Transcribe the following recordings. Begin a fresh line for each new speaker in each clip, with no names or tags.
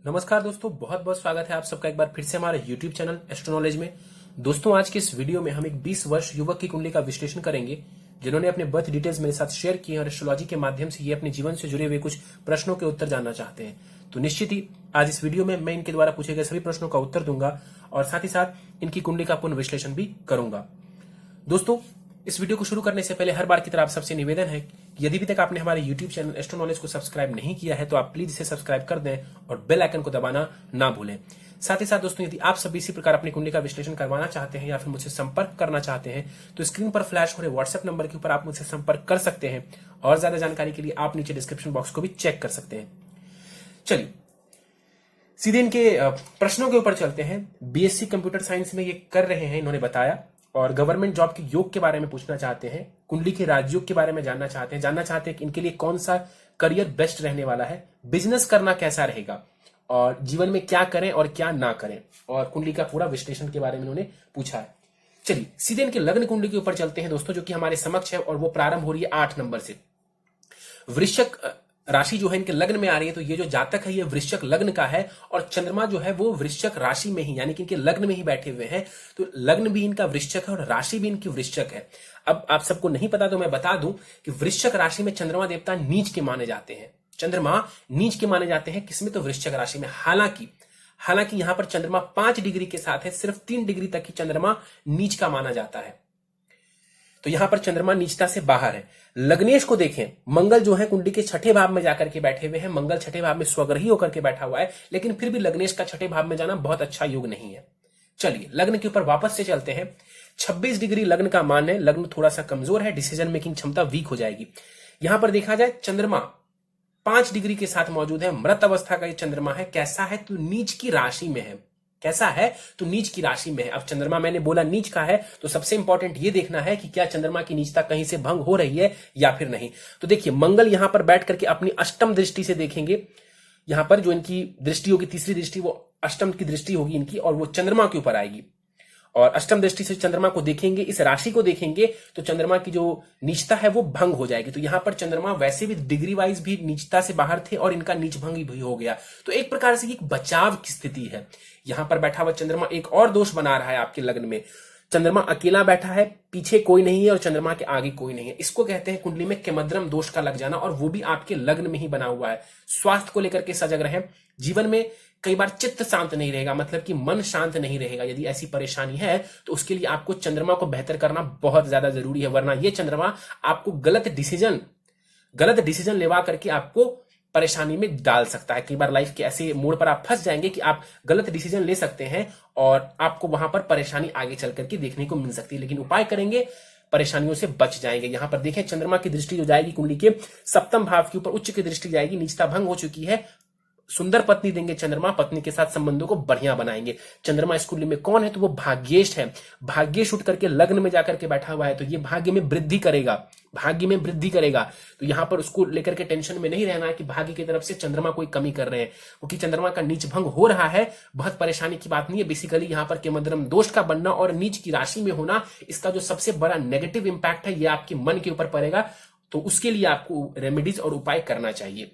नमस्कार दोस्तों, बहुत बहुत स्वागत है आप सबका एक बार फिर से हमारे YouTube चैनल एस्ट्रो नॉलेज में। दोस्तों, आज के इस वीडियो में हम एक 20 वर्ष युवक की कुंडली का विश्लेषण करेंगे जिन्होंने अपने बर्थ डिटेल्स मेरे साथ शेयर किए और एस्ट्रोलॉजी के माध्यम से ये अपने जीवन से जुड़े हुए कुछ प्रश्नों के उत्तर जानना चाहते हैं। तो निश्चित ही आज इस वीडियो में मैं इनके द्वारा पूछे गए सभी प्रश्नों का उत्तर दूंगा और साथ ही साथ इनकी कुंडली का पुनः विश्लेषण भी करूंगा। दोस्तों, इस वीडियो को शुरू करने से पहले हर बार की तरह आप सबसे निवेदन है कि यदि भी तक आपने हमारे YouTube चैनल एस्ट्रो नॉलेज को सब्सक्राइब नहीं किया है तो आप प्लीज इसे सब्सक्राइब कर दें और बेल आइकन को दबाना ना भूलें। साथ ही साथ दोस्तों, यदि आप सभी इसी प्रकार अपनी कुंडली का विश्लेषण करवाना चाहते हैं या फिर मुझसे संपर्क करना चाहते हैं तो स्क्रीन पर फ्लैश हो रहे व्हाट्सएप नंबर के ऊपर आप मुझसे संपर्क कर सकते हैं और ज्यादा जानकारी के लिए आप नीचे डिस्क्रिप्शन बॉक्स को भी चेक कर सकते हैं। चलिए सीधे इनके प्रश्नों के ऊपर चलते हैं। बीएससी कंप्यूटर साइंस में ये कर रहे हैं, इन्होंने बताया, और गवर्नमेंट जॉब के योग के बारे में पूछना चाहते हैं, कुंडली के राजयोग के बारे में जानना चाहते हैं कि इनके लिए कौन सा करियर बेस्ट रहने वाला है, बिजनेस करना कैसा रहेगा और जीवन में क्या करें और क्या ना करें, और कुंडली का पूरा विश्लेषण के बारे में इन्होंने पूछा है। चलिए सीधे इनके लग्न कुंडली के ऊपर चलते हैं दोस्तों, जो कि हमारे समक्ष है और वो प्रारंभ हो रही है 8 नंबर से। वृश्चिक राशि जो है इनके लग्न में आ रही है, तो ये जो जातक है ये वृश्चिक लग्न का है और चंद्रमा जो है वो वृश्चिक राशि में ही यानी कि इनके लग्न में ही बैठे हुए हैं। तो लग्न भी इनका वृश्चिक है और राशि भी इनकी वृश्चिक है। अब आप सबको नहीं पता तो मैं बता दूं कि वृश्चिक राशि में चंद्रमा देवता नीच के माने जाते हैं। चंद्रमा नीच के माने जाते हैं किसमें? तो वृश्चिक राशि में। हालांकि यहां पर चंद्रमा 5 डिग्री के साथ है, सिर्फ 3 डिग्री तक ही चंद्रमा नीच का माना जाता है। तो यहां पर चंद्रमा नीचता से बाहर है। लग्नेश को देखें, मंगल जो है कुंडली के 6ठे भाव में जाकर के बैठे हुए हैं। मंगल 6ठे भाव में स्वग्रही होकर के बैठा हुआ है, लेकिन फिर भी लग्नेश का 6ठे भाव में जाना बहुत अच्छा योग नहीं है। चलिए लग्न के ऊपर वापस से चलते हैं। 26 डिग्री लग्न का मान है। लग्न थोड़ा सा कमजोर है, डिसीजन मेकिंग क्षमता वीक हो जाएगी। यहां पर देखा जाए चंद्रमा 5 डिग्री के साथ मौजूद है। मृत अवस्था का ये चंद्रमा है। कैसा है? तो नीच की राशि में है। कैसा है? तो नीच की राशि में है। अब चंद्रमा मैंने बोला नीच का है, तो सबसे इंपॉर्टेंट ये देखना है कि क्या चंद्रमा की नीचता कहीं से भंग हो रही है या फिर नहीं। तो देखिए मंगल यहां पर बैठ करके अपनी अष्टम दृष्टि से देखेंगे। यहां पर जो इनकी दृष्टि होगी, तीसरी दृष्टि, वो अष्टम की दृष्टि होगी इनकी और वो चंद्रमा के ऊपर आएगी और अष्टम दृष्टि से चंद्रमा को देखेंगे, इस राशि को देखेंगे, तो चंद्रमा की जो नीचता है वो भंग हो जाएगी। तो यहां पर चंद्रमा वैसे भी डिग्री वाइज भी नीचता से बाहर थे और इनका नीच भंग भी हो गया। तो एक प्रकार से एक बचाव की स्थिति है। यहां पर बैठा हुआ चंद्रमा एक और दोष बना रहा है आपके लग्न में। चंद्रमा अकेला बैठा है, पीछे कोई नहीं है और चंद्रमा के आगे कोई नहीं है। इसको कहते हैं कुंडली में केमद्रम दोष का लग जाना, और वो भी आपके लग्न में ही बना हुआ है। स्वास्थ्य को लेकर के सजग रहें। जीवन में कई बार चित्त शांत नहीं रहेगा, मतलब कि मन शांत नहीं रहेगा। यदि ऐसी परेशानी है तो उसके लिए आपको चंद्रमा को बेहतर करना बहुत ज्यादा जरूरी है, वरना ये चंद्रमा आपको गलत डिसीजन लेवा करके आपको परेशानी में डाल सकता है। कई बार लाइफ के ऐसे मोड़ पर आप फंस जाएंगे कि आप गलत डिसीजन ले सकते हैं और आपको वहां पर परेशानी आगे चल करके देखने को मिल सकती है, लेकिन उपाय करेंगे परेशानियों से बच जाएंगे। यहां पर देखें चंद्रमा की दृष्टि जो जाएगी कुंडली के 7वें भाव के ऊपर, उच्च की दृष्टि जाएगी, नीचता भंग हो चुकी है। सुंदर पत्नी देंगे चंद्रमा, पत्नी के साथ संबंधों को बढ़िया बनाएंगे। चंद्रमा इस कुंडली में कौन है? तो वो भाग्येश है। भाग्येश उठ करके लग्न में जाकर के बैठा हुआ है, तो ये भाग्य में वृद्धि करेगा। तो यहां पर उसको लेकर के टेंशन में नहीं रहना है कि भाग्य की तरफ से चंद्रमा कोई कमी कर रहे हैं, क्योंकि चंद्रमा का नीच भंग हो रहा है। बहुत परेशानी की बात नहीं है। बेसिकली यहां पर केमद्रम दोष का बनना और नीच की राशि में होना, इसका जो सबसे बड़ा नेगेटिव इंपैक्ट है ये आपके मन के ऊपर पड़ेगा। तो उसके लिए आपको रेमेडीज और उपाय करना चाहिए।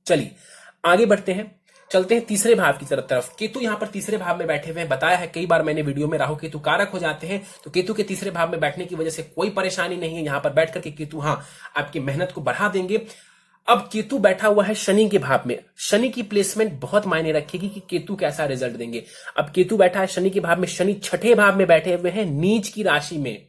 चलिए आगे बढ़ते हैं, चलते हैं तीसरे भाव की तरफ। केतु यहां पर तीसरे भाव में बैठे हुए हैं। बताया है कई बार मैंने वीडियो में, राहु केतु कारक हो जाते हैं, तो केतु के तीसरे भाव में बैठने की वजह से कोई परेशानी नहीं है। यहां पर बैठ करके केतु आपकी मेहनत को बढ़ा देंगे। अब केतु बैठा हुआ है शनि के भाव में। शनि की प्लेसमेंट बहुत मायने रखेगी कि केतु कैसा रिजल्ट देंगे। अब केतु बैठा है शनि के भाव में, शनि 6ठे भाव में बैठे हुए हैं, नीच की राशि में।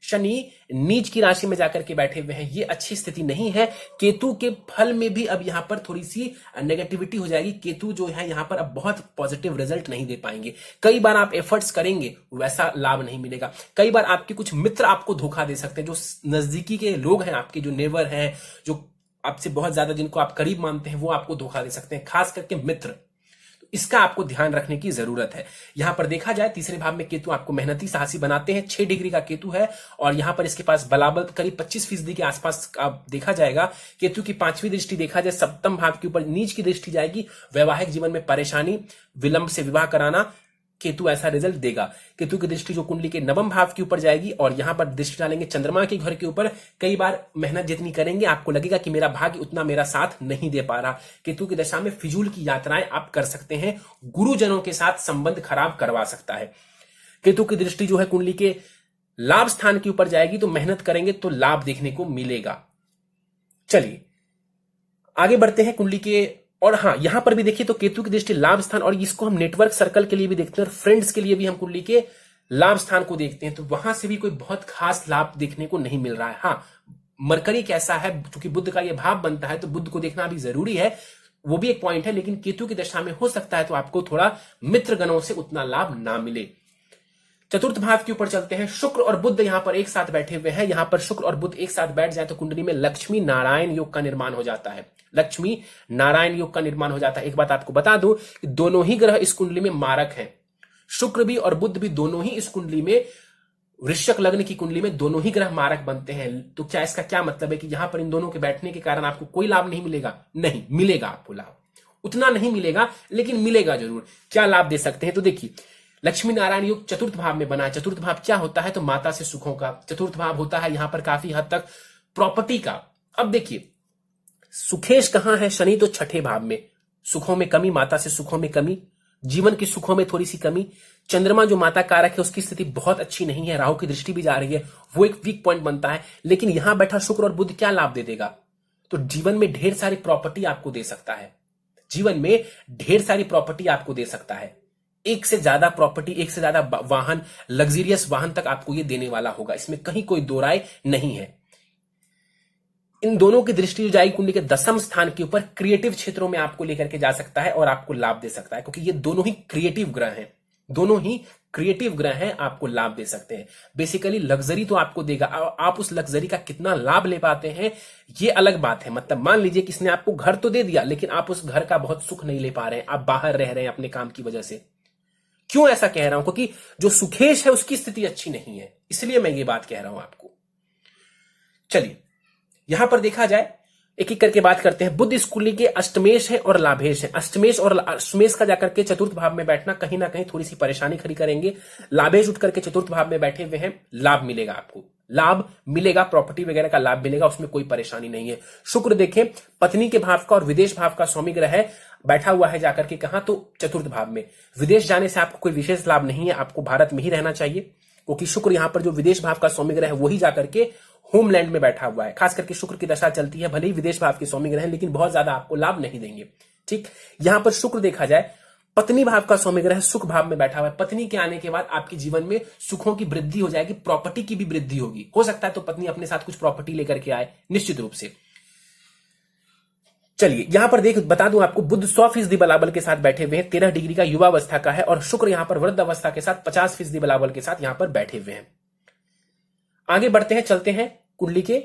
शनि नीच की राशि में जाकर के बैठे हुए हैं, ये अच्छी स्थिति नहीं है। केतु के फल में भी अब यहां पर थोड़ी सी नेगेटिविटी हो जाएगी। केतु जो है यहां पर अब बहुत पॉजिटिव रिजल्ट नहीं दे पाएंगे। कई बार आप एफर्ट्स करेंगे, वैसा लाभ नहीं मिलेगा। कई बार आपके कुछ मित्र आपको धोखा दे सकते हैं, जो नजदीकी के लोग हैं, आपके जो नेबर हैं, जो आपसे बहुत ज्यादा जिनको आप करीब मानते हैं, वो आपको धोखा दे सकते हैं, खास करके मित्र। इसका आपको ध्यान रखने की जरूरत है। यहां पर देखा जाए तीसरे भाव में केतु आपको मेहनती साहसी बनाते हैं। 6 डिग्री का केतु है और यहां पर इसके पास बलाबल करीब 25% के आसपास देखा जाएगा। केतु की 5वीं दृष्टि देखा जाए 7वें भाव के ऊपर नीच की दृष्टि जाएगी। वैवाहिक जीवन में परेशानी, विलंब से विवाह कराना, केतु ऐसा रिजल्ट देगा। केतु की दृष्टि जो कुंडली के नवम भाव के ऊपर जाएगी और यहां पर दृष्टि डालेंगे चंद्रमा के घर के ऊपर, कई बार मेहनत जितनी करेंगे आपको लगेगा कि मेरा भाग्य उतना मेरा साथ नहीं दे पा रहा। केतु की दशा में फिजूल की यात्राएं आप कर सकते हैं, गुरुजनों के साथ संबंध खराब करवा सकता है। केतु की दृष्टि जो है कुंडली के लाभ स्थान के ऊपर जाएगी, तो मेहनत करेंगे तो लाभ देखने को मिलेगा। चलिए आगे बढ़ते हैं कुंडली के, और हाँ यहां पर भी देखिए तो केतु की दृष्टि लाभ स्थान, और इसको हम नेटवर्क सर्कल के लिए भी देखते हैं और फ्रेंड्स के लिए भी हम कुंडली के लाभ स्थान को देखते हैं, तो वहां से भी कोई बहुत खास लाभ देखने को नहीं मिल रहा है। हाँ मरकरी कैसा है, क्योंकि बुध का यह भाव बनता है तो बुध को देखना भी जरूरी है, वो भी एक पॉइंट है, लेकिन केतु की दशा में हो सकता है तो आपको थोड़ा मित्रगणों से उतना लाभ ना मिले। चतुर्थ भाव के ऊपर चलते हैं। शुक्र और बुध यहां पर एक साथ बैठे हुए हैं, यहां पर शुक्र और बुध एक साथ बैठ जाए तो कुंडली में लक्ष्मी नारायण योग का निर्माण हो जाता है। लक्ष्मी नारायण योग का निर्माण हो जाता है। एक बात आपको बता दूं कि दोनों ही ग्रह इस कुंडली में मारक हैं, शुक्र भी और बुध भी दोनों ही इस कुंडली में, वृश्चिक लग्न की कुंडली में दोनों ही ग्रह मारक बनते हैं। तो क्या इसका क्या मतलब है कि यहां पर इन दोनों के बैठने के कारण आपको कोई लाभ नहीं मिलेगा? नहीं मिलेगा, आपको लाभ उतना नहीं मिलेगा लेकिन मिलेगा जरूर। क्या लाभ दे सकते हैं? तो देखिए लक्ष्मी नारायण योग चतुर्थ भाव में बना है। चतुर्थ भाव क्या होता है? तो माता से सुखों का। चतुर्थ भाव होता है यहां पर काफी हद तक प्रॉपर्टी का। अब देखिए सुखेश कहां है? शनि तो छठे भाव में, सुखों में कमी, माता से सुखों में कमी, जीवन की सुखों में थोड़ी सी कमी। चंद्रमा जो माता कारक है उसकी स्थिति बहुत अच्छी नहीं है, राहु की दृष्टि भी जा रही है, वो एक वीक पॉइंट बनता है। लेकिन यहां बैठा शुक्र और बुध क्या लाभ दे देगा? तो जीवन में ढेर सारी प्रॉपर्टी आपको दे सकता है, जीवन में ढेर सारी प्रॉपर्टी आपको दे सकता है, एक से ज्यादा प्रॉपर्टी, एक से ज्यादा वाहन, लग्जरियस वाहन तक आपको ये देने वाला होगा, इसमें कहीं कोई दो राय नहीं है। इन दोनों की दृष्टि जो जाएगी कुंडली के दसम स्थान के ऊपर, क्रिएटिव क्षेत्रों में आपको लेकर के जा सकता है और आपको लाभ दे सकता है, क्योंकि ये दोनों ही क्रिएटिव ग्रह हैं, दोनों ही क्रिएटिव ग्रह हैं, आपको लाभ दे सकते हैं। बेसिकली लग्जरी तो आपको देगा, आप उस लग्जरी का कितना लाभ ले पाते हैं ये अलग बात है। मतलब मान लीजिए किसने आपको घर तो दे दिया लेकिन आप उस घर का बहुत सुख नहीं ले पा रहे हैं, आप बाहर रह रहे हैं अपने काम की वजह से। क्यों ऐसा कह रहा हूं? क्योंकि जो सुखेश है उसकी स्थिति अच्छी नहीं है, इसलिए मैं ये बात कह रहा हूं आपको। चलिए यहां पर देखा जाए, एक एक करके बात करते हैं। बुध इस कुंडली के अष्टमेश है और लाभेश है। अष्टमेश और अष्टमेश का जाकर के चतुर्थ भाव में बैठना कहीं ना कहीं थोड़ी सी परेशानी खड़ी करेंगे। लाभेश उठ करके चतुर्थ भाव में बैठे हुए हैं, लाभ मिलेगा, आपको लाभ मिलेगा, प्रॉपर्टी वगैरह का लाभ मिलेगा, उसमें कोई परेशानी नहीं है। शुक्र देखें पत्नी के भाव का और विदेश भाव का स्वामी ग्रह है, बैठा हुआ है जाकर के कहां? तो चतुर्थ भाव में। विदेश जाने से आपको कोई विशेष लाभ नहीं है, आपको भारत में ही रहना चाहिए, क्योंकि शुक्र यहां पर जो विदेश भाव का स्वामी ग्रह है वही जाकर के होमलैंड में बैठा हुआ है। खास करके शुक्र की दशा चलती है, भले ही विदेश भाव के स्वामी ग्रह हैं, लेकिन बहुत ज्यादा आपको लाभ नहीं देंगे। ठीक, यहां पर शुक्र देखा जाए पत्नी भाव का स्वामी ग्रह सुख भाव में बैठा हुआ है। पत्नी के आने के बाद आपके जीवन में सुखों की वृद्धि हो जाएगी, प्रॉपर्टी की भी वृद्धि होगी। हो सकता है तो पत्नी अपने साथ कुछ प्रॉपर्टी लेकर के आए, निश्चित रूप से। चलिए यहां पर बता दूं आपको, बुध 100% बलाबल के साथ बैठे हुए हैं, 13 डिग्री का युवावस्था का है, और शुक्र यहां पर वृद्ध अवस्था के साथ 50% बलाबल के साथ यहां पर बैठे हुए हैं। आगे बढ़ते हैं, चलते हैं कुंडली के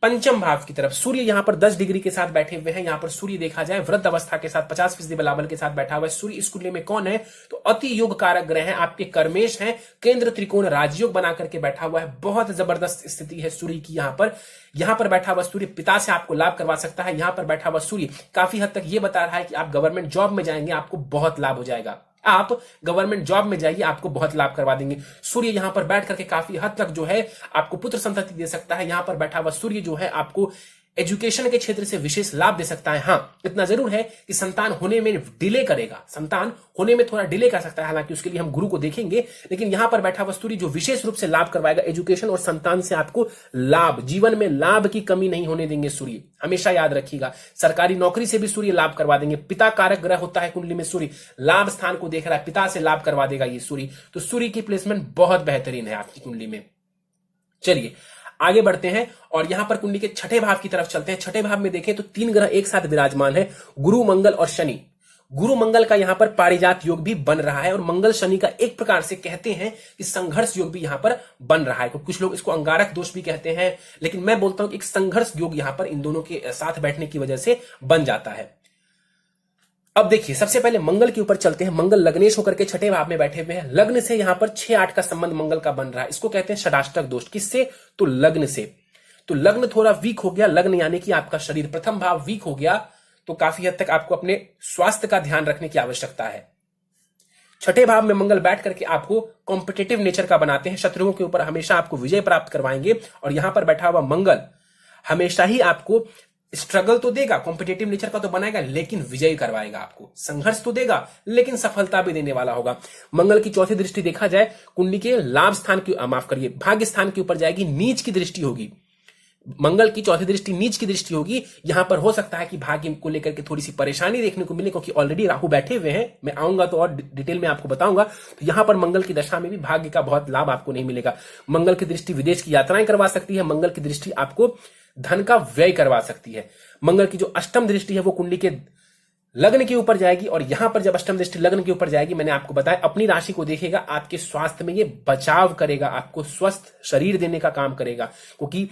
पंचम भाव की तरफ। सूर्य यहां पर 10 डिग्री के साथ बैठे हुए हैं। यहां पर सूर्य देखा जाए वृद्ध अवस्था के साथ 50% बलाबल के साथ बैठा हुआ है। सूर्य इस कुंडली में कौन है? तो अति योग कारक ग्रह है, आपके कर्मेश हैं, केंद्र त्रिकोण राजयोग बना करके बैठा हुआ है। बहुत जबरदस्त स्थिति है सूर्य की। यहां पर बैठा हुआ सूर्य पिता से आपको लाभ करवा सकता है। यहां पर बैठा हुआ सूर्य काफी हद तक यह बता रहा है कि आप गवर्नमेंट जॉब में जाएंगे, आपको बहुत लाभ हो जाएगा। आप गवर्नमेंट जॉब में जाइए, आपको बहुत लाभ करवा देंगे। सूर्य यहां पर बैठ करके काफी हद तक जो है आपको पुत्र संतति दे सकता है। यहां पर बैठा हुआ सूर्य जो है आपको एजुकेशन के क्षेत्र से विशेष लाभ दे सकता है। हां, इतना जरूर है कि संतान होने में डिले करेगा, संतान होने में थोड़ा डिले कर सकता है, हालांकि उसके लिए हम गुरु को देखेंगे। लेकिन यहां पर बैठा हुआ सूर्य जो विशेष रूप से लाभ करवाएगा, एजुकेशन और संतान से आपको लाभ, जीवन में लाभ की कमी नहीं होने देंगे सूर्य, हमेशा याद रखिएगा। सरकारी नौकरी से भी सूर्य लाभ करवा देंगे। पिता कारक ग्रह होता है कुंडली में सूर्य, लाभ स्थान को देख रहा है, पिता से लाभ करवा देगा ये सूर्य। तो सूर्य की प्लेसमेंट बहुत बेहतरीन है आपकी कुंडली में। चलिए आगे बढ़ते हैं और यहां पर कुंडली के छठे भाव की तरफ चलते हैं। छठे भाव में देखें तो 3 ग्रह एक साथ विराजमान है, गुरु, मंगल और शनि। गुरु मंगल का यहां पर पारिजात योग भी बन रहा है और मंगल शनि का एक प्रकार से कहते हैं कि संघर्ष योग भी यहां पर बन रहा है। कुछ लोग इसको अंगारक दोष भी कहते हैं, लेकिन मैं बोलता हूं कि एक संघर्ष योग यहां पर इन दोनों के साथ बैठने की वजह से बन जाता है। अब देखिए सबसे पहले मंगल के ऊपर चलते हैं। मंगल लग्नेश होकर के छठे भाव में बैठे हुए हैं। लग्न से यहां पर 6-8 का संबंध मंगल का बन रहा है। इसको कहते हैं षडाष्टक दोष। किससे? तो लग्न से। तो लग्न थोड़ा वीक हो गया, लग्न यानी कि आपका शरीर, प्रथम भाव वीक हो गया, तो काफी हद तक आपको अपने स्वास्थ्य का ध्यान रखने की आवश्यकता है। छठे भाव में मंगल बैठ करके आपको कॉम्पिटिटिव नेचर का बनाते हैं, शत्रुओं के ऊपर हमेशा आपको विजय प्राप्त करवाएंगे। और यहां पर बैठा हुआ मंगल हमेशा ही आपको स्ट्रगल तो देगा, कॉम्पिटिटिव नेचर का तो बनाएगा, लेकिन विजय करवाएगा, आपको संघर्ष तो देगा लेकिन सफलता भी देने वाला होगा। मंगल की चौथी दृष्टि देखा जाए कुंडली के लाभ स्थान की, माफ करिए, भाग्य स्थान के ऊपर जाएगी, नीच की दृष्टि होगी। मंगल की चौथी दृष्टि नीच की दृष्टि होगी। यहां पर हो सकता है कि भाग्य को लेकर के थोड़ी सी परेशानी देखने को मिले, क्योंकि ऑलरेडी राहु बैठे हुए हैं। मैं आऊंगा तो और डिटेल में आपको बताऊंगा। तो यहां पर मंगल की दशा में भी भाग्य का बहुत लाभ आपको नहीं मिलेगा। मंगल की दृष्टि विदेश की यात्राएं करवा सकती है। मंगल की दृष्टि आपको धन का व्यय करवा सकती है। मंगल की जो अष्टम दृष्टि है वो कुंडली के लग्न के ऊपर जाएगी, और यहां पर जब अष्टम दृष्टि लग्न के ऊपर जाएगी, मैंने आपको बताया अपनी राशि को देखेगा, आपके स्वास्थ्य में ये बचाव करेगा, आपको स्वस्थ शरीर देने का काम करेगा। क्योंकि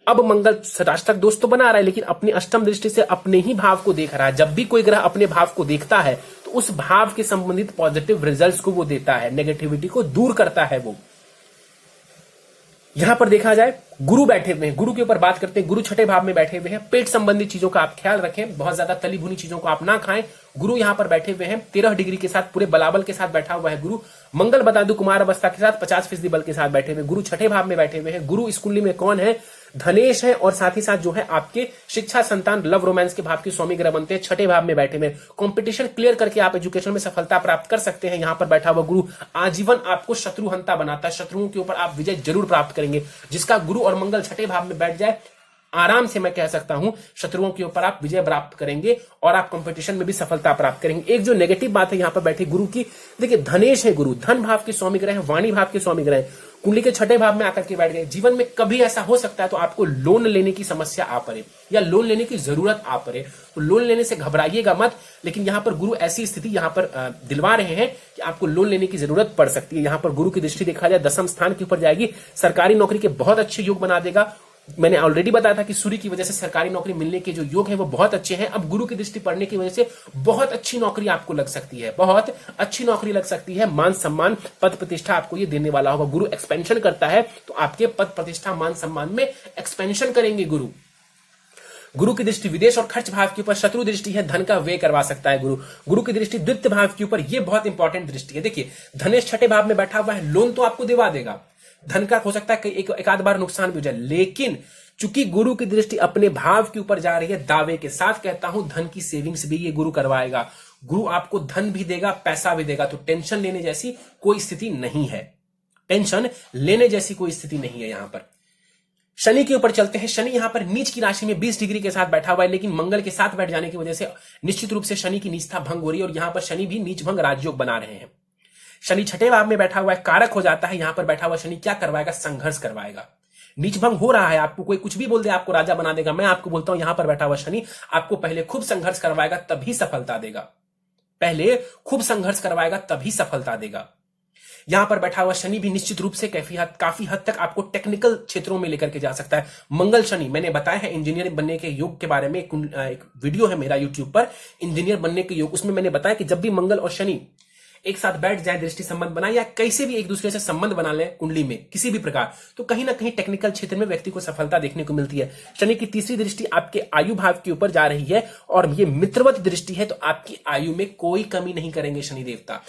अब मंगल षष्टक दोष तो बना रहा है, लेकिन अपनी अष्टम दृष्टि से अपने ही भाव को देख रहा है। जब भी कोई ग्रह अपने भाव को देखता है तो उस भाव के संबंधित पॉजिटिव रिजल्ट्स को वो देता है, नेगेटिविटी को दूर करता है वो। यहां पर देखा जाए गुरु बैठे हुए हैं, गुरु के ऊपर बात करते हैं। गुरु छठे भाव में बैठे हुए हैं। पेट संबंधी चीजों का आप ख्याल रखें, बहुत ज्यादा तली भुनी चीजों को आप ना खाएं। गुरु यहां पर बैठे हुए हैं 13 डिग्री के साथ, पूरे बलाबल के साथ बैठा हुआ है गुरु। मंगल बता दूं कुमार अवस्था के साथ 50% बल के साथ बैठे हुए। गुरु छठे भाव में बैठे हुए हैं। गुरु इस कुंडली में कौन है? धनेश है, और साथ ही साथ जो है आपके शिक्षा, संतान, लव, रोमांस के भाव के स्वामी ग्रह बनते हैं। छठे भाव में बैठे हुए, कंपटीशन क्लियर करके आप एजुकेशन में सफलता प्राप्त कर सकते हैं। यहां पर बैठा हुआ गुरु आजीवन आपको शत्रुहंता बनाता है, शत्रुओं के ऊपर आप विजय जरूर प्राप्त करेंगे। जिसका गुरु और मंगल छठे भाव में बैठ जाए, आराम से मैं कह सकता हूं शत्रुओं के ऊपर आप विजय प्राप्त करेंगे और आप कंपटीशन में भी सफलता प्राप्त करेंगे। एक जो नेगेटिव बात है यहां पर बैठे गुरु की, देखिए धनेश है गुरु, धन भाव के स्वामी ग्रह है, वाणी भाव के स्वामी ग्रह है, कुंडली के छठे भाव में आकर के बैठ गए। जीवन में कभी ऐसा हो सकता है तो आपको लोन लेने की समस्या आ पड़े या लोन लेने की जरूरत आ पड़े, तो लोन लेने से घबराइएगा मत। लेकिन यहां पर गुरु ऐसी स्थिति यहां पर दिलवा रहे हैं कि आपको लोन लेने की जरूरत पड़ सकती है। यहां पर गुरु की दृष्टि देखा जाए दसम स्थान के ऊपर जाएगी, सरकारी नौकरी के बहुत अच्छे योग बना देगा। मैंने ऑलरेडी बताया था कि सूर्य की वजह से सरकारी नौकरी मिलने के जो योग है वो बहुत अच्छे हैं। अब गुरु की दृष्टि पड़ने की वजह से बहुत अच्छी नौकरी आपको लग सकती है, बहुत अच्छी नौकरी लग सकती है। मान सम्मान, पद प्रतिष्ठा आपको ये देने वाला होगा। गुरु एक्सपेंशन करता है तो आपके पद प्रतिष्ठा, मान सम्मान में एक्सपेंशन करेंगे गुरु। गुरु की दृष्टि विदेश और खर्च भाव के ऊपर शत्रु दृष्टि है, धन का व्यय करवा सकता है गुरु। गुरु की दृष्टि द्वितीय भाव के ऊपर, ये बहुत इंपॉर्टेंट दृष्टि है। देखिए धनेश छठे भाव में बैठा हुआ है, लोन तो आपको दिवा देगा, धन का हो सकता है एक आध बार नुकसान भी हो जाए, लेकिन चूंकि गुरु की दृष्टि अपने भाव के ऊपर जा रही है, दावे के साथ कहता हूं धन की सेविंग्स भी ये गुरु करवाएगा। गुरु आपको धन भी देगा, पैसा भी देगा, तो टेंशन लेने जैसी कोई स्थिति नहीं है, टेंशन लेने जैसी कोई स्थिति नहीं है। यहां पर शनि के ऊपर चलते हैं। शनि यहां पर नीच की राशि में 20 डिग्री के साथ बैठा हुआ है, लेकिन मंगल के साथ बैठ जाने की वजह से निश्चित रूप से शनि की नीचता भंग हो रही है, और यहां पर शनि भी नीच भंग राजयोग बना रहे हैं। शनि छठे भाव में बैठा हुआ है, कारक हो जाता है। यहां पर बैठा हुआ शनि क्या करवाएगा? संघर्ष करवाएगा। नीच भंग हो रहा है, आपको कोई कुछ भी बोल दे आपको राजा बना देगा। मैं आपको बोलता हूं यहां पर बैठा हुआ शनि आपको पहले खूब संघर्ष करवाएगा तभी सफलता देगा, पहले खूब संघर्ष करवाएगा तभी सफलता देगा। यहां पर बैठा हुआ शनि भी निश्चित रूप से काफी हद तक आपको टेक्निकल क्षेत्रों में लेकर के जा सकता है। मंगल शनि, मैंने बताया है इंजीनियर बनने के योग के बारे में, एक वीडियो है मेरा यूट्यूब पर इंजीनियर बनने के योग, उसमें मैंने बताया कि जब भी मंगल और शनि एक साथ बैठ जाए, दृष्टि संबंध बनाए या कैसे भी एक दूसरे से संबंध बना ले कुंडली में किसी भी प्रकार, तो कहीं ना कहीं टेक्निकल क्षेत्र में व्यक्ति को सफलता देखने को मिलती है। शनि की तीसरी दृष्टि आपके आयु भाव के ऊपर जा रही है और ये मित्रवत दृष्टि है, तो आपकी आयु में कोई कमी नहीं करेंगे शनि देवता।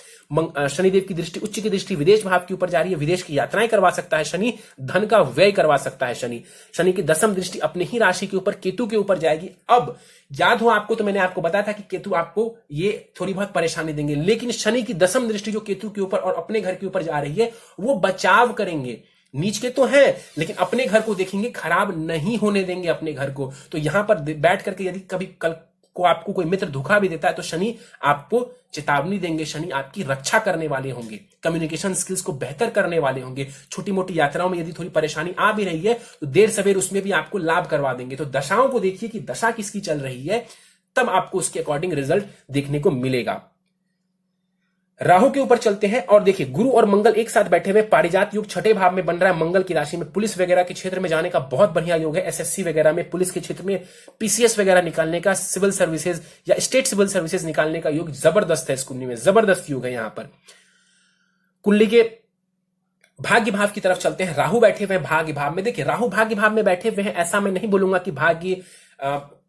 शनिदेव की दृष्टि, उच्च की दृष्टि विदेश भाव के ऊपर जा रही है, विदेश की यात्राएं करवा सकता है शनि, धन का व्यय करवा सकता है शनि। शनि की दसम दृष्टि अपने ही राशि के ऊपर केतु के ऊपर जाएगी। अब याद हो आपको तो मैंने आपको बताया था कि केतु आपको ये थोड़ी बहुत परेशानी देंगे, लेकिन शनि की दसम दृष्टि जो केतु के ऊपर और अपने घर के ऊपर जा रही है वो बचाव करेंगे। नीच के तो है लेकिन अपने घर को देखेंगे, खराब नहीं होने देंगे अपने घर को। तो यहां पर बैठ करके यदि कभी कल को आपको कोई मित्र धोखा भी देता है तो शनि आपको चेतावनी देंगे, शनि आपकी रक्षा करने वाले होंगे, कम्युनिकेशन स्किल्स को बेहतर करने वाले होंगे। छोटी मोटी यात्राओं में यदि थोड़ी परेशानी आ भी रही है तो देर सवेर उसमें भी आपको लाभ करवा देंगे। तो दशाओं को देखिए कि दशा किसकी चल रही है, तब आपको उसके अकॉर्डिंग रिजल्ट देखने को मिलेगा। राहु के ऊपर चलते हैं और देखिए गुरु और मंगल एक साथ बैठे हुए, पारिजात योग छठे भाव में बन रहा है मंगल की राशि में। पुलिस वगैरह के क्षेत्र में जाने का बहुत बढ़िया योग है, एसएससी वगैरह में, पुलिस के क्षेत्र में पीसीएस वगैरह निकालने का, सिविल सर्विसेज या स्टेट सिविल सर्विसेज निकालने का योग जबरदस्त है। इस कुंडली में जबरदस्त योग है। यहां पर कुंडली के भाग्य भाव की तरफ चलते हैं। राहु बैठे हुए हैं भाग्य भाव में। देखिए राहु भाग्य भाव में बैठे हुए हैं, ऐसा मैं नहीं बोलूंगा कि भाग्य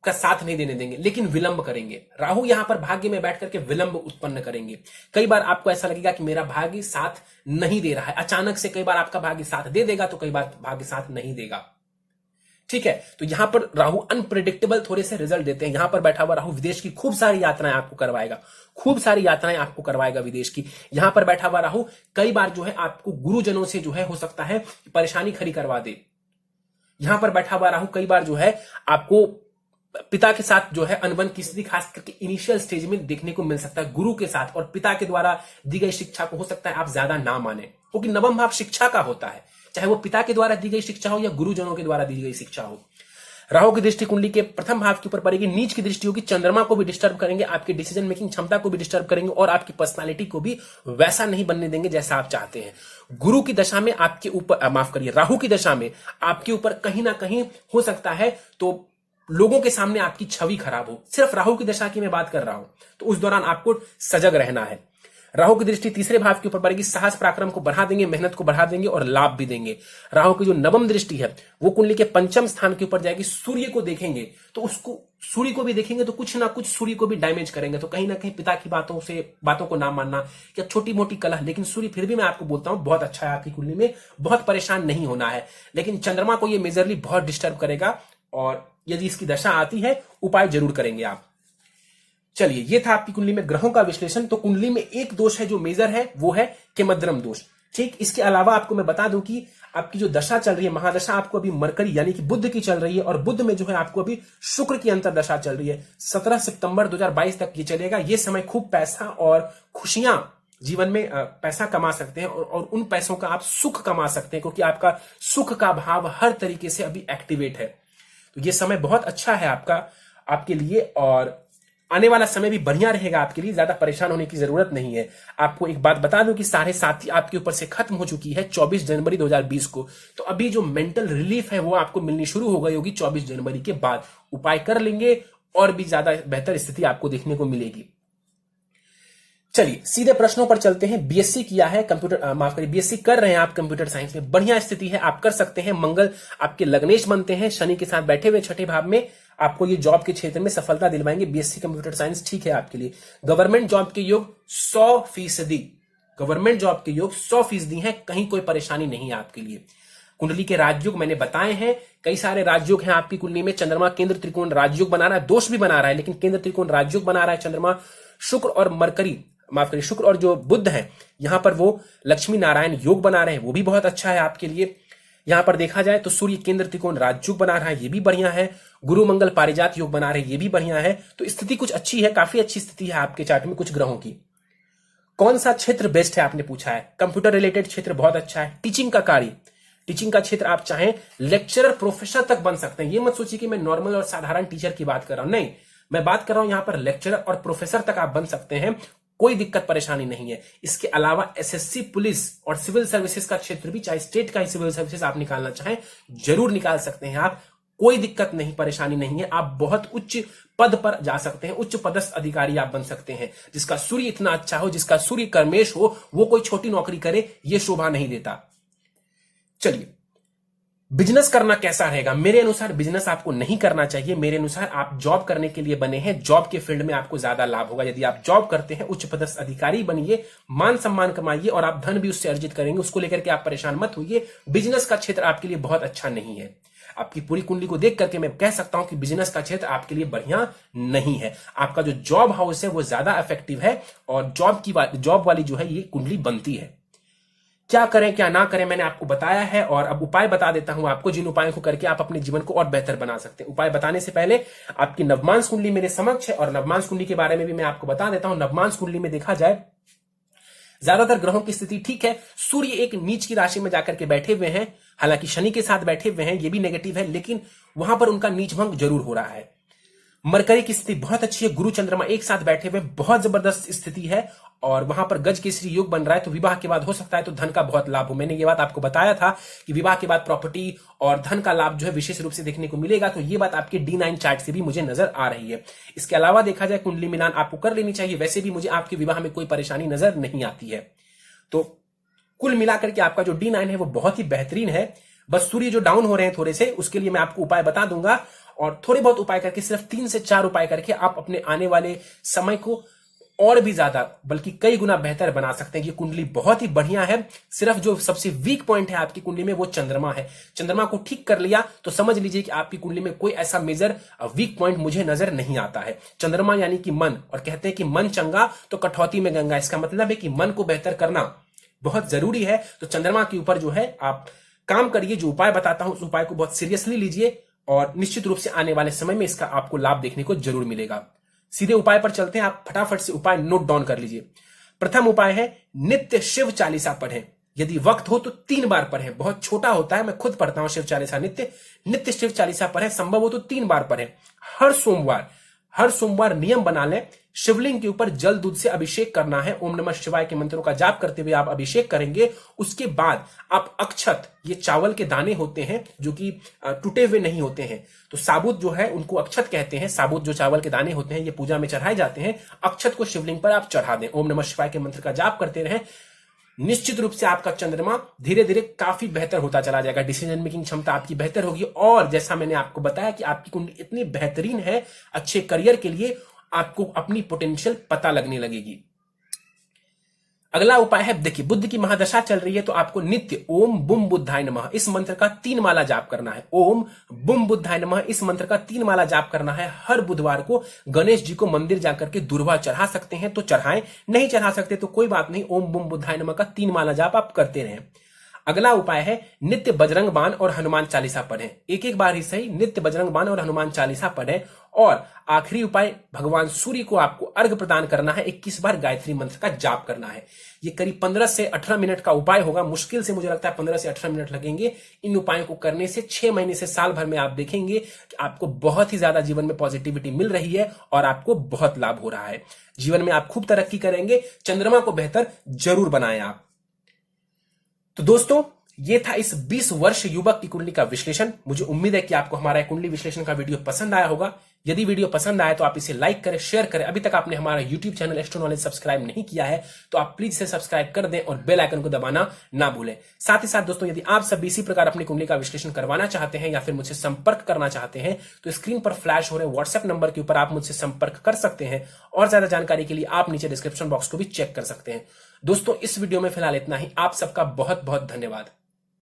का साथ नहीं देने देंगे, लेकिन विलंब करेंगे। राहु यहां पर भाग्य में बैठ करके विलंब उत्पन्न करेंगे। कई बार आपको ऐसा लगेगा कि मेरा भाग्य साथ नहीं दे रहा है, अचानक से कई बार आपका भाग्य साथ दे देगा तो कई बार भाग्य साथ नहीं देगा। ठीक है, तो यहां पर राहु अनप्रेडिक्टेबल थोड़े से रिजल्ट देते हैं। यहां पर बैठा हुआ राहु विदेश की खूब सारी यात्राएं आपको करवाएगा, खूब सारी यात्राएं आपको करवाएगा विदेश की। यहां पर बैठा हुआ राहु कई बार जो है आपको गुरुजनों से जो है हो सकता है परेशानी खड़ी करवा दे। यहां पर बैठा हुआ राहु कई बार जो है आपको पिता के साथ जो है अनबन की स्थिति खास करके इनिशियल स्टेज में देखने को मिल सकता है गुरु के साथ, और पिता के द्वारा दी गई शिक्षा को हो सकता है आप ज्यादा ना माने, क्योंकि नवम भाव शिक्षा का होता है, चाहे वो पिता के द्वारा दी गई शिक्षा हो या गुरुजनों के द्वारा दी गई शिक्षा हो। राहु की दृष्टि कुंडली के प्रथम भाव के ऊपर पड़ेगी, नीच की दृष्टि होगी, चंद्रमा को भी डिस्टर्ब करेंगे, आपकी डिसीजन मेकिंग क्षमता को भी डिस्टर्ब करेंगे और आपकी पर्सनालिटी को भी वैसा नहीं बनने देंगे जैसा आप चाहते हैं। गुरु की दशा में आपके ऊपर माफ करिए राहु की दशा में आपके ऊपर कहीं ना कहीं हो सकता है तो लोगों के सामने आपकी छवि खराब हो। सिर्फ राहु की दशा की मैं बात कर रहा हूं, तो उस दौरान आपको सजग रहना है। राहु की दृष्टि तीसरे भाव के ऊपर पड़ेगी, साहस पराक्रम को बढ़ा देंगे, मेहनत को बढ़ा देंगे और लाभ भी देंगे। राहु की जो नवम दृष्टि है वो कुंडली के पंचम स्थान के ऊपर जाएगी, सूर्य को देखेंगे तो उसको सूर्य को भी देखेंगे तो कुछ ना कुछ सूर्य को भी डैमेज करेंगे। तो कहीं ना कहीं पिता की बातों को ना मानना या छोटी मोटी कलह, लेकिन सूर्य फिर भी मैं आपको बोलता हूं बहुत अच्छा है आपकी कुंडली में, बहुत परेशान नहीं होना है। लेकिन चंद्रमा को ये मेजरली बहुत डिस्टर्ब करेगा और यदि इसकी दशा आती है उपाय जरूर करेंगे आप। चलिए, ये था आपकी कुंडली में ग्रहों का विश्लेषण। तो कुंडली में एक दोष है जो मेजर है, वो है केमद्रम दोष। ठीक, इसके अलावा आपको मैं बता दूं कि आपकी जो दशा चल रही है, महादशा आपको अभी मरकरी यानी कि बुध की चल रही है, और बुध में जो है आपको अभी शुक्र की अंतरदशा चल रही है। 17 सितंबर 2022 तक ये चलेगा। ये समय खूब पैसा और खुशियां जीवन में पैसा कमा सकते हैं और उन पैसों का आप सुख कमा सकते हैं, क्योंकि आपका सुख का भाव हर तरीके से अभी एक्टिवेट है। तो ये समय बहुत अच्छा है आपके लिए, और आने वाला समय भी बढ़िया रहेगा आपके लिए, ज्यादा परेशान होने की जरूरत नहीं है। आपको एक बात बता दूं कि 7.5 आपके ऊपर से खत्म हो चुकी है 24 जनवरी 2020 को। तो अभी जो मेंटल रिलीफ है वो आपको मिलनी शुरू हो गई होगी 24 जनवरी के बाद। उपाय कर लेंगे और भी ज्यादा बेहतर स्थिति आपको देखने को मिलेगी। चलिए सीधे प्रश्नों पर चलते हैं। बीएससी किया है बीएससी कर रहे हैं आप कंप्यूटर साइंस में, बढ़िया स्थिति है, आप कर सकते हैं। मंगल आपके लग्नेश बनते हैं, शनि के साथ बैठे हुए छठे भाव में, आपको ये जॉब के क्षेत्र में सफलता दिलवाएंगे। बीएससी कंप्यूटर साइंस ठीक है आपके लिए। गवर्नमेंट जॉब के योग 100%, गवर्नमेंट जॉब के योग 100% है, कहीं कोई परेशानी नहीं है आपके लिए। कुंडली के राजयोग मैंने बताए हैं, कई सारे राजयोग हैं आपकी कुंडली में। चंद्रमा केंद्र त्रिकोण राजयोग बना रहा है, दोष भी बना रहा है, लेकिन केंद्र त्रिकोण राजयोग बना रहा है चंद्रमा। शुक्र और मरकरी शुक्र और जो बुध है यहां पर वो लक्ष्मी नारायण योग बना रहे हैं, वो भी बहुत अच्छा है आपके लिए। यहां पर देखा जाए तो सूर्य केंद्र त्रिकोण राजयोग बना रहा है, ये भी बढ़िया है। गुरु मंगल पारिजात योग बना रहे हैं, ये भी बढ़िया है। तो स्थिति कुछ अच्छी है, काफी अच्छी स्थिति है आपके चार्ट में कुछ ग्रहों की। कौन सा क्षेत्र बेस्ट है आपने पूछा है। कंप्यूटर रिलेटेड क्षेत्र बहुत अच्छा है। टीचिंग का कार्य, टीचिंग का क्षेत्र आप चाहें लेक्चरर प्रोफेसर तक बन सकते हैं। ये मत सोचिए कि मैं नॉर्मल और साधारण टीचर की बात कर रहा हूं, नहीं, मैं बात कर रहा हूं यहां पर लेक्चरर और प्रोफेसर तक आप बन सकते हैं, कोई दिक्कत परेशानी नहीं है। इसके अलावा एसएससी, पुलिस और सिविल सर्विसेज का क्षेत्र भी, चाहे स्टेट का ही सिविल सर्विसेज आप निकालना चाहें जरूर निकाल सकते हैं आप, कोई दिक्कत नहीं, परेशानी नहीं है। आप बहुत उच्च पद पर जा सकते हैं, उच्च पदस्थ अधिकारी आप बन सकते हैं। जिसका सूर्य इतना अच्छा हो, जिसका सूर्य कर्मेश हो, वो कोई छोटी नौकरी करे, ये शोभा नहीं देता। चलिए, बिजनेस करना कैसा रहेगा। मेरे अनुसार बिजनेस आपको नहीं करना चाहिए। मेरे अनुसार आप जॉब करने के लिए बने हैं, जॉब के फील्ड में आपको ज्यादा लाभ होगा। यदि आप जॉब करते हैं, उच्च पदस्थ अधिकारी बनिए, मान सम्मान कमाइए और आप धन भी उससे अर्जित करेंगे, उसको लेकर के आप परेशान मत होइए। बिजनेस का क्षेत्र आपके लिए बहुत अच्छा नहीं है। आपकी पूरी कुंडली को देख करके मैं कह सकता हूं कि बिजनेस का क्षेत्र आपके लिए बढ़िया नहीं है। आपका जो जॉब हाउस है वो ज्यादा इफेक्टिव है, और जॉब वाली जो है ये कुंडली बनती है। क्या करें क्या ना करें मैंने आपको बताया है, और अब उपाय बता देता हूं आपको, जिन उपायों को करके आप अपने जीवन को और बेहतर बना सकते हैं। उपाय बताने से पहले आपकी नवमांश कुंडली मेरे समक्ष है, और नवमांश कुंडली के बारे में भी मैं आपको बता देता हूं। नवमांश कुंडली में देखा जाए ज्यादातर ग्रहों की स्थिति ठीक है। सूर्य एक नीच की राशि में जाकर के बैठे हुए हैं, हालांकि शनि के साथ बैठे हुए हैं, ये भी नेगेटिव है, लेकिन वहां पर उनका नीच भंग जरूर हो रहा है। मरकरी की स्थिति बहुत अच्छी है, गुरु चंद्रमा एक साथ बैठे हुए, बहुत जबरदस्त स्थिति है, और वहां पर गज केसरी योग बन रहा है। तो विवाह के बाद हो सकता है तो धन का बहुत लाभ हो। मैंने ये बात आपको बताया था कि विवाह के बाद प्रॉपर्टी और धन का लाभ जो है विशेष रूप से देखने को मिलेगा। तो ये बात आपके D9 चार्ट से भी मुझे नजर आ रही है। इसके अलावा देखा जाए कुंडली मिलान आपको कर लेनी चाहिए। वैसे भी मुझे आपके विवाह में कोई परेशानी नजर नहीं आती है। तो कुल मिलाकर के आपका जो D9 है वो बहुत ही बेहतरीन है। बस सूर्य जो डाउन हो रहे हैं थोड़े से, उसके लिए मैं आपको उपाय बता दूंगा, और थोड़े बहुत उपाय करके, सिर्फ 3 से 4 उपाय करके आप अपने आने वाले समय को और भी ज्यादा बल्कि कई गुना बेहतर बना सकते हैं। ये कुंडली बहुत ही बढ़िया है। सिर्फ जो सबसे वीक पॉइंट है आपकी कुंडली में वो चंद्रमा है। चंद्रमा को ठीक कर लिया तो समझ लीजिए कि आपकी कुंडली में कोई ऐसा मेजर वीक पॉइंट मुझे नजर नहीं आता है। चंद्रमा यानी कि मन, और कहते हैं कि मन चंगा तो कठौती में गंगा। इसका मतलब है कि मन को बेहतर करना बहुत जरूरी है। तो चंद्रमा के ऊपर जो है आप काम करिए। जो उपाय बताता हूं उस उपाय को बहुत सीरियसली लीजिए और निश्चित रूप से आने वाले समय में इसका आपको लाभ देखने को जरूर मिलेगा। सीधे उपाय पर चलते हैं। आप फटाफट से उपाय नोट डाउन कर लीजिए। प्रथम उपाय है नित्य शिव चालीसा पढ़ें। यदि वक्त हो तो 3 बार पढ़ें। बहुत छोटा होता है, मैं खुद पढ़ता हूं शिव चालीसा। नित्य शिव चालीसा पढ़ें। संभव हो तो 3 बार पढ़ें। हर सोमवार नियम बना लें, शिवलिंग के ऊपर जल दूध से अभिषेक करना है। ओम नमः शिवाय के मंत्रों का जाप करते हुए आप अभिषेक करेंगे। उसके बाद आप अक्षत, ये चावल के दाने होते हैं जो कि टूटे हुए नहीं होते हैं, तो साबुत जो है उनको अक्षत कहते हैं। साबुत जो चावल के दाने होते हैं ये पूजा में चढ़ाए जाते हैं। अक्षत को शिवलिंग पर आप चढ़ा दें। ओम नमः शिवाय के मंत्र का जाप करते रहें। निश्चित रूप से आपका चंद्रमा धीरे धीरे काफी बेहतर होता चला जाएगा। डिसीजन मेकिंग क्षमता आपकी बेहतर होगी। और जैसा मैंने आपको बताया कि आपकी कुंडली इतनी बेहतरीन है अच्छे करियर के लिए, आपको अपनी पोटेंशियल पता लगने लगेगी। अगला उपाय है, देखिए बुद्ध की महादशा चल रही है तो आपको नित्य ओम बुम बुद्धाय नमः इस मंत्र का 3 माला जाप करना है। ओम बुम बुद्धाय नमः इस मंत्र का 3 माला जाप करना है। हर बुधवार को गणेश जी को मंदिर जाकर के दूर्वा चढ़ा सकते हैं तो चढ़ाएं, नहीं चढ़ा सकते तो कोई बात नहीं। ओम बुम बुद्धाय नमः का 3 माला जाप आप करते रहें। अगला उपाय है नित्य बजरंग बाण और हनुमान चालीसा पढ़ें। एक बार ही सही, नित्य बजरंग बाण और हनुमान चालीसा पढ़ें। और आखिरी उपाय, भगवान सूर्य को आपको अर्घ प्रदान करना है। 21 बार गायत्री मंत्र का जाप करना है। ये करीब 15 से 18 मिनट का उपाय होगा। मुश्किल से मुझे लगता है 15 से 18 मिनट लगेंगे। इन उपायों को करने से 6 महीने से साल भर में आप देखेंगे कि आपको बहुत ही ज्यादा जीवन में पॉजिटिविटी मिल रही है और आपको बहुत लाभ हो रहा है। जीवन में आप खूब तरक्की करेंगे। चंद्रमा को बेहतर जरूर बनाएं आप। तो दोस्तों ये था इस 20 वर्ष युवक की कुंडली का विश्लेषण। मुझे उम्मीद है कि आपको हमारा कुंडली विश्लेषण का वीडियो पसंद आया होगा। यदि वीडियो पसंद आए तो आप इसे लाइक करें, शेयर करें। अभी तक आपने हमारा YouTube channel astro knowledge subscribe नहीं किया है तो आप प्लीज इसे सब्सक्राइब कर दें और बेल आइकन को दबाना ना भूलें। साथ ही साथ दोस्तों यदि आप सब इसी प्रकार अपनी कुंडली का विश्लेषण करवाना चाहते हैं या फिर मुझसे संपर्क करना चाहते हैं तो स्क्रीन पर फ्लैश हो रहे व्हाट्सएप नंबर के ऊपर आप मुझसे संपर्क कर सकते हैं। और ज्यादा जानकारी के लिए आप नीचे डिस्क्रिप्शन बॉक्स को भी चेक कर सकते हैं। दोस्तों इस वीडियो में फिलहाल इतना ही। आप सबका बहुत बहुत धन्यवाद।